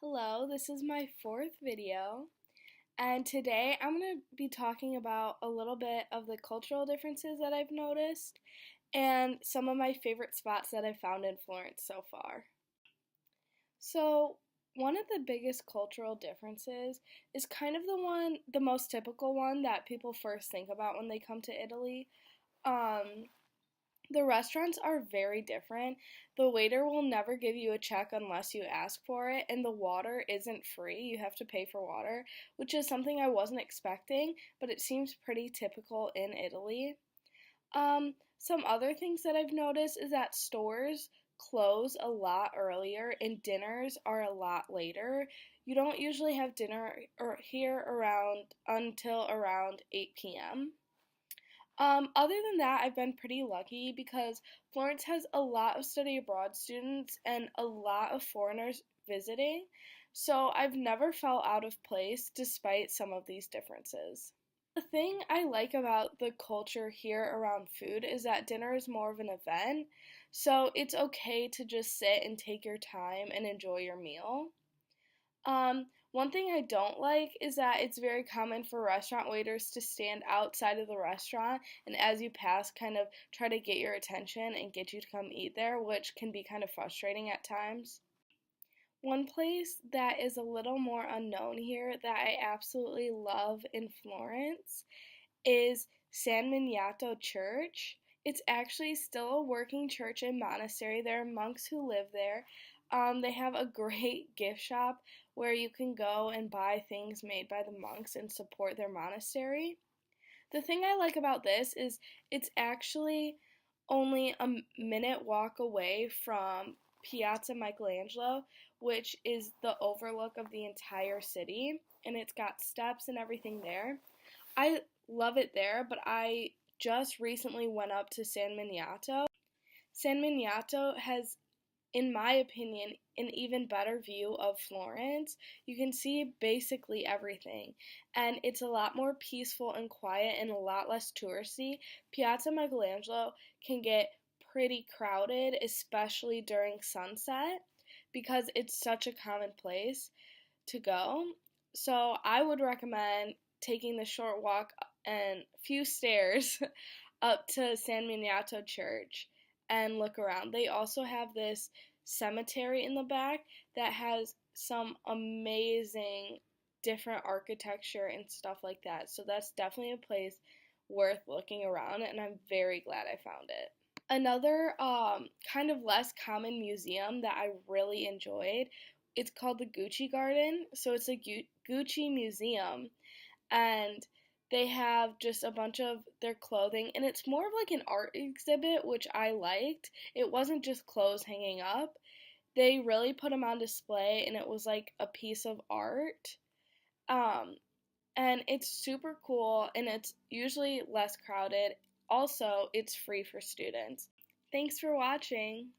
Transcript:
Hello, this is my fourth video, and today I'm going to be talking about a little bit of the cultural differences that I've noticed and some of my favorite spots that I've found in Florence so far. So, one of the biggest cultural differences is kind of the most typical one that people first think about when they come to Italy. Um, The restaurants are very different. The waiter will never give you a check unless you ask for it, and the water isn't free. You have to pay for water, which is something I wasn't expecting, but it seems pretty typical in Italy. Some other things that I've noticed is that stores close a lot earlier and dinners are a lot later. You don't usually have dinner or here around until around 8 p.m. Other than that, I've been pretty lucky because Florence has a lot of study abroad students and a lot of foreigners visiting, so I've never felt out of place despite some of these differences. The thing I like about the culture here around food is that dinner is more of an event, so it's okay to just sit and take your time and enjoy your meal. One thing I don't like is that it's very common for restaurant waiters to stand outside of the restaurant and as you pass kind of try to get your attention and get you to come eat there, which can be kind of frustrating at times. One place that is a little more unknown here that I absolutely love in Florence is San Miniato Church. It's actually still a working church and monastery. There are monks who live there. They have a great gift shop where you can go and buy things made by the monks and support their monastery. The thing I like about this is it's actually only a minute walk away from Piazza Michelangelo, which is the overlook of the entire city, and it's got steps and everything there. I love it there, but I just recently went up to San Miniato. San Miniato has, in my opinion, an even better view of Florence. You can see basically everything, and it's a lot more peaceful and quiet and a lot less touristy. Piazza Michelangelo can get pretty crowded, especially during sunset, because it's such a common place to go. So I would recommend taking the short walk and few stairs up to San Miniato Church and look around. They also have this cemetery in the back that has some amazing different architecture and stuff like that. So that's definitely a place worth looking around, and I'm very glad I found it. Another kind of less common museum that I really enjoyed, it's called the Gucci Garden. So it's a Gucci museum, and they have just a bunch of their clothing, and it's more of like an art exhibit, which I liked. It wasn't just clothes hanging up. They really put them on display, and it was like a piece of art. Um, and it's super cool, and it's usually less crowded. Also, it's free for students. Thanks for watching.